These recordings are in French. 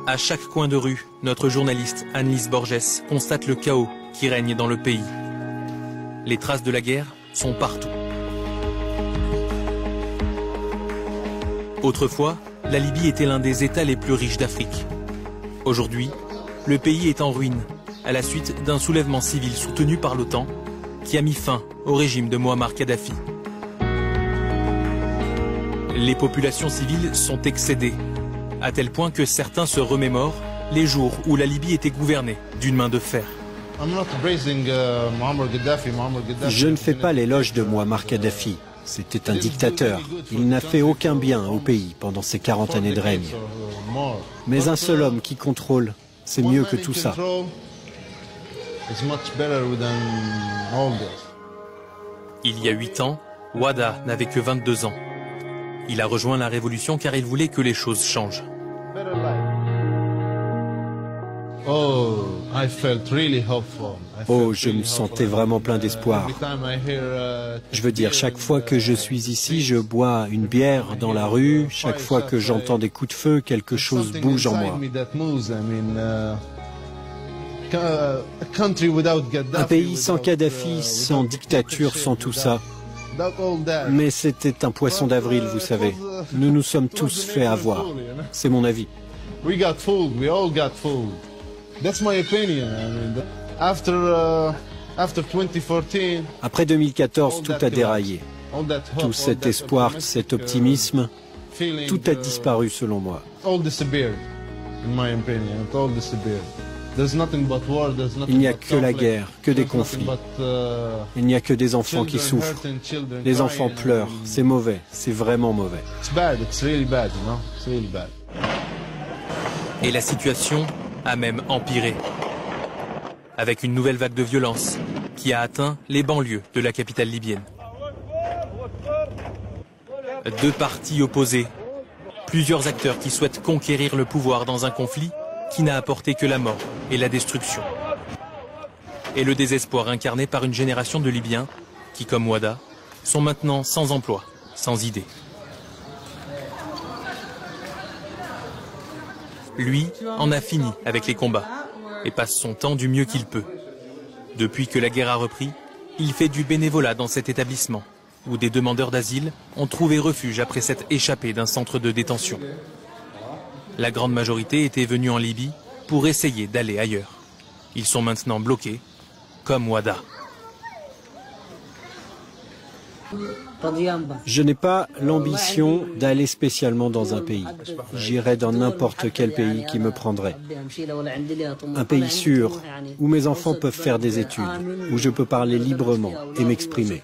À chaque coin de rue, notre journaliste Annelise Borges constate le chaos qui règne dans le pays. Les traces de la guerre sont partout. Autrefois, la Libye était l'un des États les plus riches d'Afrique. Aujourd'hui, le pays est en ruine, à la suite d'un soulèvement civil soutenu par l'OTAN qui a mis fin au régime de Mouammar Kadhafi. Les populations civiles sont excédées, à tel point que certains se remémorent les jours où la Libye était gouvernée d'une main de fer. Je ne fais pas l'éloge de Mouammar Kadhafi. C'était un dictateur. Il n'a fait aucun bien au pays pendant ces 40 années de règne. Mais un seul homme qui contrôle, c'est mieux que tout ça. Il y a 8 ans, Wada n'avait que 22 ans. Il a rejoint la révolution car il voulait que les choses changent. Oh, je me sentais vraiment plein d'espoir. Je veux dire, chaque fois que je suis ici, je bois une bière dans la rue. Chaque fois que j'entends des coups de feu, quelque chose bouge en moi. Un pays sans Kadhafi, sans dictature, sans tout ça. Mais c'était un poisson d'avril, vous savez. Nous nous sommes tous fait avoir. C'est mon avis. Après 2014, tout a déraillé. Tout cet espoir, cet optimisme, tout a disparu selon moi. Il n'y a que la guerre, que des conflits. Il n'y a que des enfants qui souffrent. Les enfants pleurent. C'est mauvais, c'est vraiment mauvais. Et la situation a même empiré, avec une nouvelle vague de violence qui a atteint les banlieues de la capitale libyenne. Deux partis opposés, plusieurs acteurs qui souhaitent conquérir le pouvoir dans un conflit qui n'a apporté que la mort et la destruction. Et le désespoir incarné par une génération de Libyens qui, comme Wada, sont maintenant sans emploi, sans idée. Lui en a fini avec les combats et passe son temps du mieux qu'il peut. Depuis que la guerre a repris, il fait du bénévolat dans cet établissement où des demandeurs d'asile ont trouvé refuge après s'être échappés d'un centre de détention. La grande majorité était venue en Libye pour essayer d'aller ailleurs. Ils sont maintenant bloqués, comme Wada. Je n'ai pas l'ambition d'aller spécialement dans un pays. J'irai dans n'importe quel pays qui me prendrait. Un pays sûr, où mes enfants peuvent faire des études, où je peux parler librement et m'exprimer.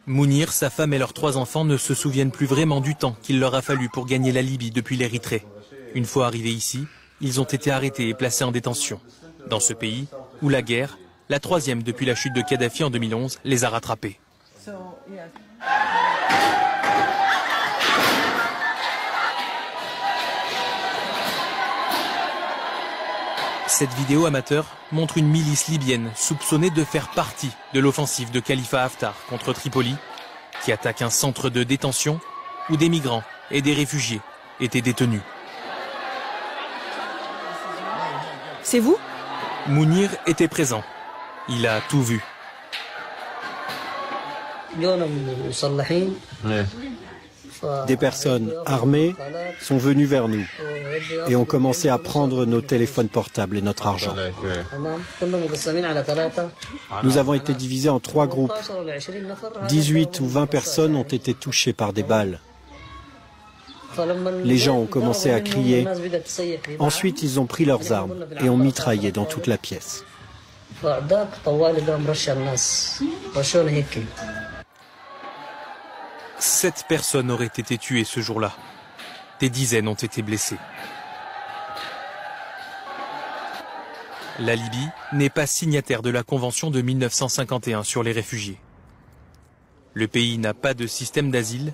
Mounir, sa femme et leurs 3 enfants ne se souviennent plus vraiment du temps qu'il leur a fallu pour gagner la Libye depuis l'Érythrée. Une fois arrivés ici, ils ont été arrêtés et placés en détention. Dans ce pays où la guerre, la 3e depuis la chute de Kadhafi en 2011, les a rattrapés. Cette vidéo amateur montre une milice libyenne soupçonnée de faire partie de l'offensive de Khalifa Haftar contre Tripoli, qui attaque un centre de détention où des migrants et des réfugiés étaient détenus. C'est vous? Mounir était présent. Il a tout vu. Des personnes armées sont venues vers nous et ont commencé à prendre nos téléphones portables et notre argent. Nous avons été divisés en 3 groupes. 18 ou 20 personnes ont été touchées par des balles. Les gens ont commencé à crier. Ensuite, ils ont pris leurs armes et ont mitraillé dans toute la pièce. 7 personnes auraient été tuées ce jour-là. Des dizaines ont été blessées. La Libye n'est pas signataire de la Convention de 1951 sur les réfugiés. Le pays n'a pas de système d'asile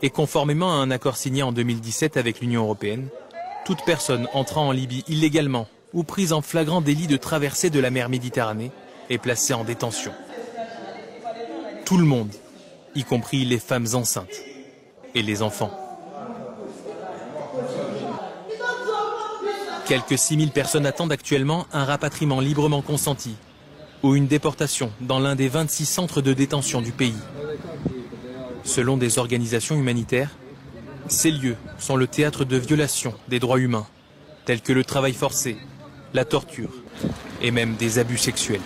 et conformément à un accord signé en 2017 avec l'Union européenne, toute personne entrant en Libye illégalement ou prise en flagrant délit de traversée de la mer Méditerranée est placée en détention. Tout le monde, y compris les femmes enceintes et les enfants. Quelques 6000 personnes attendent actuellement un rapatriement librement consenti ou une déportation dans l'un des 26 centres de détention du pays. Selon des organisations humanitaires, ces lieux sont le théâtre de violations des droits humains, tels que le travail forcé, la torture et même des abus sexuels.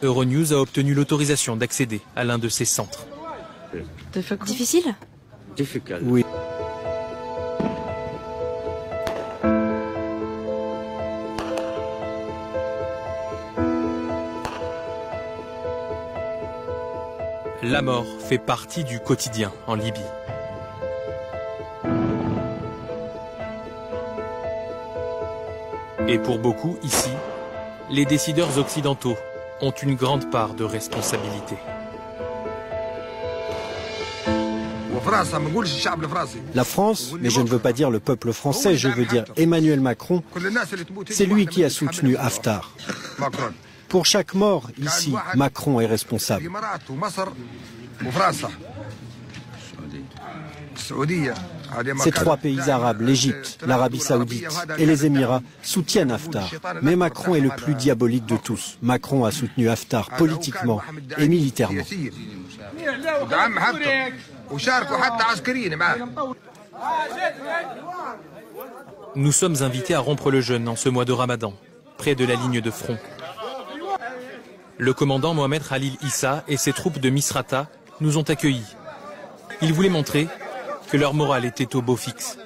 Euronews a obtenu l'autorisation d'accéder à l'un de ces centres. Difficile? Oui. La mort fait partie du quotidien en Libye. Et pour beaucoup, ici, les décideurs occidentaux ont une grande part de responsabilité. La France, mais je ne veux pas dire le peuple français, je veux dire Emmanuel Macron, c'est lui qui a soutenu Haftar. Pour chaque mort ici, Macron est responsable. Ces trois pays arabes, l'Égypte, l'Arabie Saoudite et les Émirats, soutiennent Haftar. Mais Macron est le plus diabolique de tous. Macron a soutenu Haftar politiquement et militairement. Nous sommes invités à rompre le jeûne en ce mois de Ramadan, près de la ligne de front. Le commandant Mohamed Khalil Issa et ses troupes de Misrata nous ont accueillis. Ils voulaient montrer que leur morale était au beau fixe.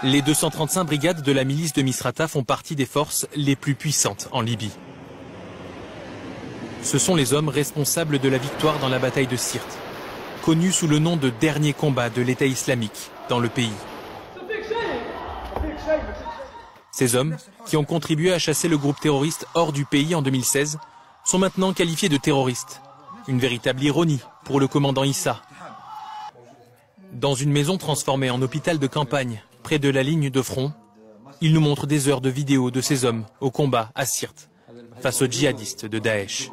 Les 235 brigades de la milice de Misrata font partie des forces les plus puissantes en Libye. Ce sont les hommes responsables de la victoire dans la bataille de Sirte, connue sous le nom de dernier combat de l'État islamique dans le pays. Ces hommes, qui ont contribué à chasser le groupe terroriste hors du pays en 2016, sont maintenant qualifiés de terroristes. Une véritable ironie pour le commandant Issa. Dans une maison transformée en hôpital de campagne, près de la ligne de front, il nous montre des heures de vidéos de ces hommes au combat à Sirte, face aux djihadistes de Daesh.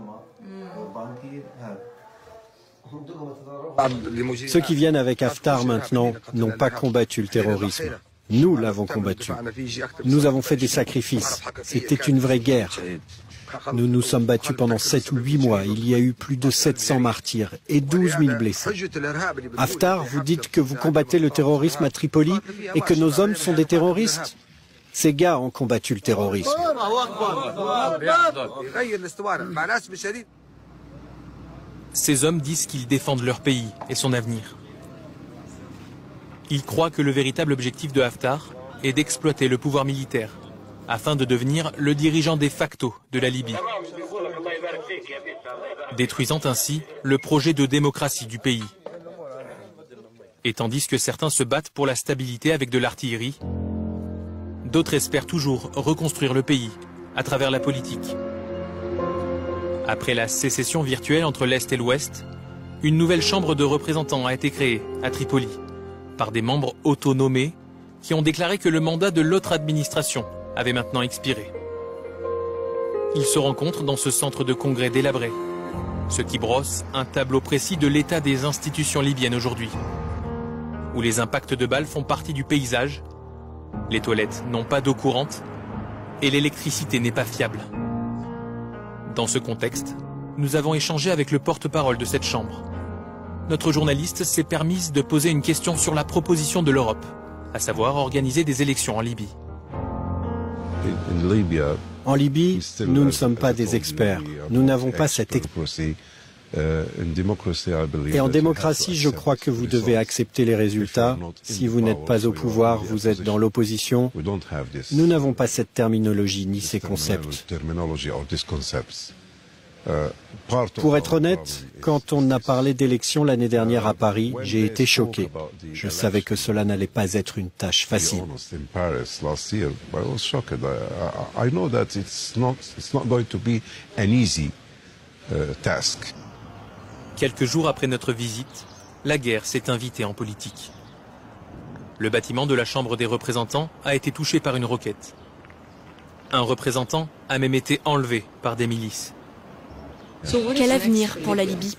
Ceux qui viennent avec Haftar maintenant n'ont pas combattu le terrorisme. Nous l'avons combattu. Nous avons fait des sacrifices. C'était une vraie guerre. Nous nous sommes battus pendant 7 ou 8 mois. Il y a eu plus de 700 martyrs et 12 000 blessés. Haftar, vous dites que vous combattez le terrorisme à Tripoli et que nos hommes sont des terroristes? Ces gars ont combattu le terrorisme. Ces hommes disent qu'ils défendent leur pays et son avenir. Ils croient que le véritable objectif de Haftar est d'exploiter le pouvoir militaire afin de devenir le dirigeant de facto de la Libye, détruisant ainsi le projet de démocratie du pays. Et tandis que certains se battent pour la stabilité avec de l'artillerie, d'autres espèrent toujours reconstruire le pays à travers la politique. Après la sécession virtuelle entre l'Est et l'Ouest, une nouvelle chambre de représentants a été créée à Tripoli par des membres autonomés qui ont déclaré que le mandat de l'autre administration avait maintenant expiré. Ils se rencontrent dans ce centre de congrès délabré, ce qui brosse un tableau précis de l'état des institutions libyennes aujourd'hui, où les impacts de balles font partie du paysage, les toilettes n'ont pas d'eau courante et l'électricité n'est pas fiable. Dans ce contexte, nous avons échangé avec le porte-parole de cette chambre. Notre journaliste s'est permise de poser une question sur la proposition de l'Europe, à savoir organiser des élections en Libye. En Libye, nous ne sommes pas des experts. Nous n'avons pas cette expertise. Et en démocratie, je crois que vous devez accepter les résultats. Si vous n'êtes pas au pouvoir, vous êtes dans l'opposition. Nous n'avons pas cette terminologie ni ces concepts. Pour être honnête, quand on a parlé d'élections l'année dernière à Paris, j'ai été choqué. Je savais que cela n'allait pas être une tâche facile. Quelques jours après notre visite, la guerre s'est invitée en politique. Le bâtiment de la Chambre des représentants a été touché par une roquette. Un représentant a même été enlevé par des milices. Quel avenir pour la Libye?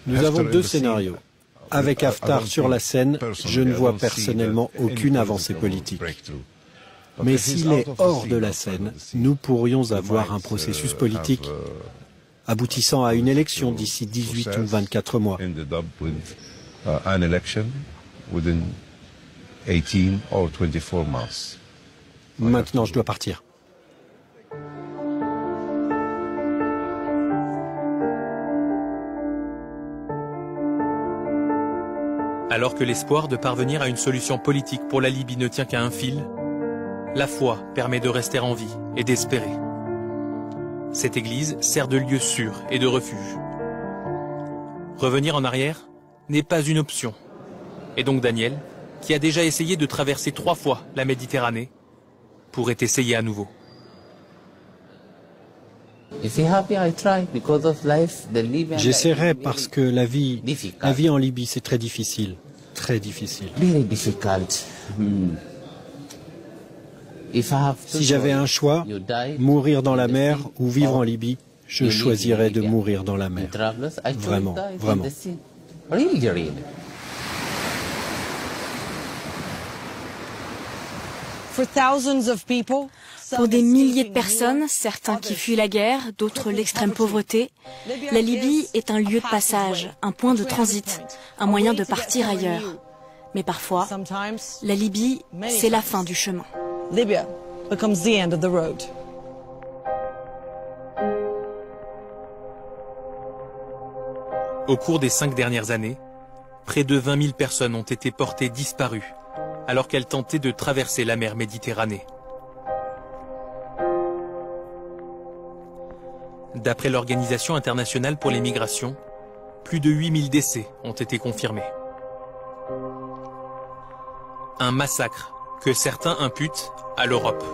Nous avons deux scénarios. Avec Haftar sur la scène, je ne vois personnellement aucune avancée politique. Mais s'il est hors de la scène, nous pourrions avoir un processus politique aboutissant à une élection d'ici 18 ou 24 mois. Maintenant, je dois partir. Alors que l'espoir de parvenir à une solution politique pour la Libye ne tient qu'à un fil, la foi permet de rester en vie et d'espérer. Cette église sert de lieu sûr et de refuge. Revenir en arrière n'est pas une option. Et donc Daniel, qui a déjà essayé de traverser 3 fois la Méditerranée, pourrait essayer à nouveau. J'essaierai parce que la vie en Libye, c'est très difficile. Très difficile. Si j'avais un choix, mourir dans la mer ou vivre en Libye, je choisirais de mourir dans la mer. Vraiment, vraiment. Pour des milliers de personnes, certains qui fuient la guerre, d'autres l'extrême pauvreté, la Libye est un lieu de passage, un point de transit, un moyen de partir ailleurs. Mais parfois, la Libye, c'est la fin du chemin. Au cours des 5 dernières années, près de 20 000 personnes ont été portées disparues alors qu'elles tentaient de traverser la mer Méditerranée. D'après l'Organisation internationale pour les migrations, plus de 8 000 décès ont été confirmés. Un massacre que certains imputent à l'Europe.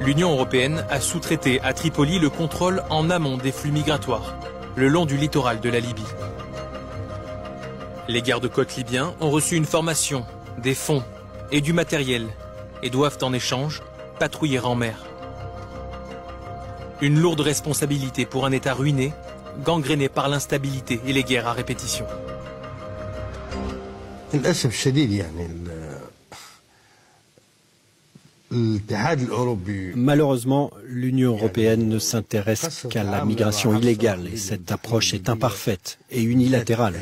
L'Union européenne a sous-traité à Tripoli le contrôle en amont des flux migratoires, le long du littoral de la Libye. Les gardes-côtes libyens ont reçu une formation, des fonds et du matériel et doivent en échange patrouiller en mer. Une lourde responsabilité pour un État ruiné, gangréné par l'instabilité et les guerres à répétition. Malheureusement, l'Union européenne ne s'intéresse qu'à la migration illégale et cette approche est imparfaite et unilatérale.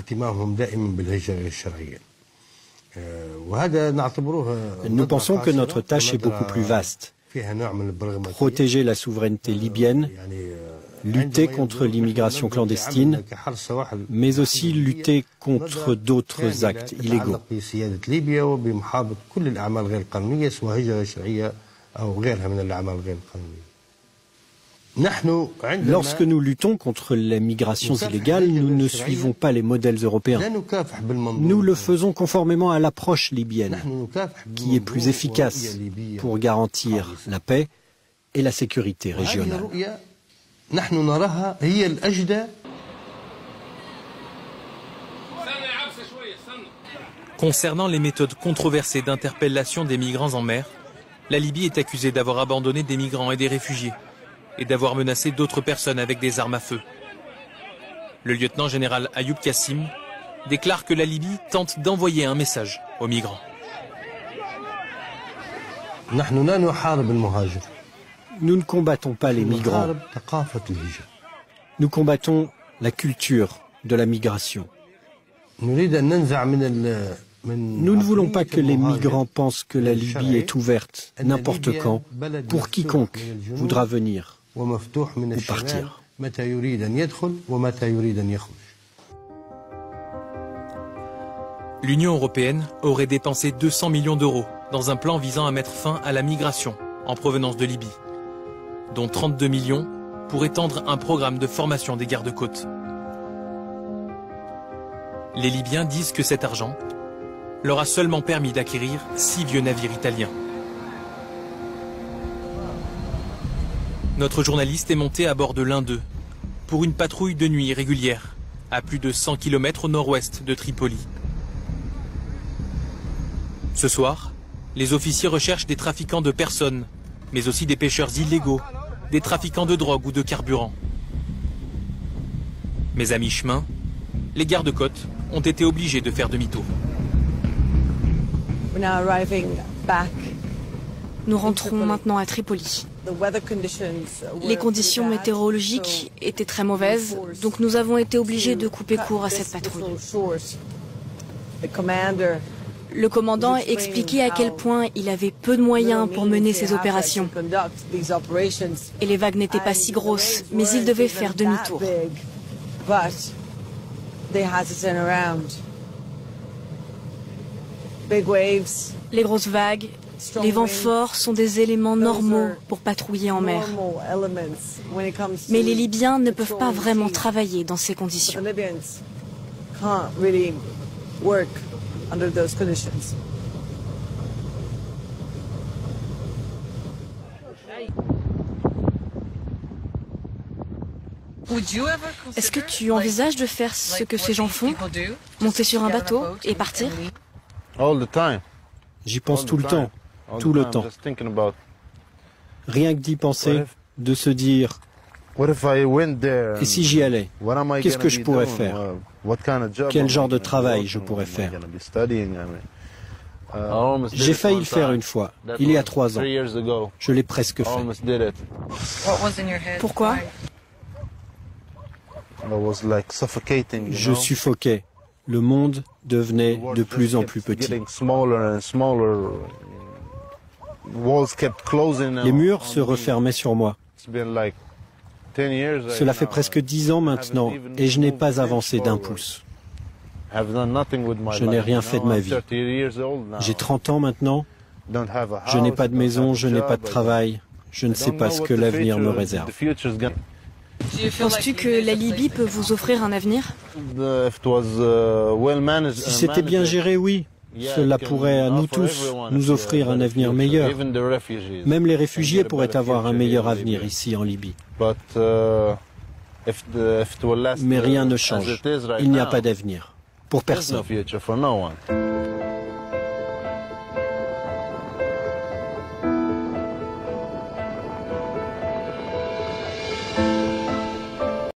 Nous pensons que notre tâche est beaucoup plus vaste. Protéger la souveraineté libyenne, lutter contre l'immigration clandestine, mais aussi lutter contre d'autres actes illégaux. Lorsque nous luttons contre les migrations illégales, nous ne suivons pas les modèles européens. Nous le faisons conformément à l'approche libyenne, qui est plus efficace pour garantir la paix et la sécurité régionale. Concernant les méthodes controversées d'interpellation des migrants en mer, la Libye est accusée d'avoir abandonné des migrants et des réfugiés et d'avoir menacé d'autres personnes avec des armes à feu. Le lieutenant-général Ayoub Kassim déclare que la Libye tente d'envoyer un message aux migrants. Nous ne combattons pas les migrants. Nous combattons la culture de la migration. Nous ne voulons pas que les migrants pensent que la Libye est ouverte n'importe quand pour quiconque voudra venir ou partir. L'Union européenne aurait dépensé 200 millions d'euros dans un plan visant à mettre fin à la migration en provenance de Libye, dont 32 millions pour étendre un programme de formation des gardes-côtes. Les Libyens disent que cet argent leur a seulement permis d'acquérir 6 vieux navires italiens. Notre journaliste est monté à bord de l'un d'eux pour une patrouille de nuit régulière, à plus de 100 km au nord-ouest de Tripoli. Ce soir, les officiers recherchent des trafiquants de personnes, mais aussi des pêcheurs illégaux, des trafiquants de drogue ou de carburant. Mais à mi-chemin, les gardes-côtes ont été obligés de faire demi-tour. Nous rentrons maintenant à Tripoli. Les conditions météorologiques étaient très mauvaises, donc nous avons été obligés de couper court à cette patrouille. Le commandant expliquait à quel point il avait peu de moyens pour mener ses opérations. Et les vagues n'étaient pas si grosses, mais il devait faire demi-tour. Les grosses vagues, les vents forts sont des éléments normaux pour patrouiller en mer. Mais les Libyens ne peuvent pas vraiment travailler dans ces conditions. Est-ce que tu envisages de faire ce que ces gens font? Monter sur un bateau et partir? J'y pense tout le temps, tout le temps. Rien que d'y penser, de se dire, et si j'y allais, qu'est-ce que je pourrais faire? Quel genre de travail je pourrais faire? J'ai failli le faire une fois, il y a 3 ans. Je l'ai presque fait. Pourquoi? Je suffoquais. Le monde devenait de plus en plus petit. Les murs se refermaient sur moi. Cela fait presque 10 ans maintenant et je n'ai pas avancé d'un pouce. Je n'ai rien fait de ma vie. J'ai 30 ans maintenant. Je n'ai pas de maison, je n'ai pas de travail. Je ne sais pas ce que l'avenir me réserve. Penses-tu que la Libye peut vous offrir un avenir? Si c'était bien géré, oui. Cela pourrait à nous tous nous offrir un avenir meilleur. Même les réfugiés pourraient avoir un meilleur avenir ici en Libye. Mais rien ne change. Il n'y a pas d'avenir. Pour personne.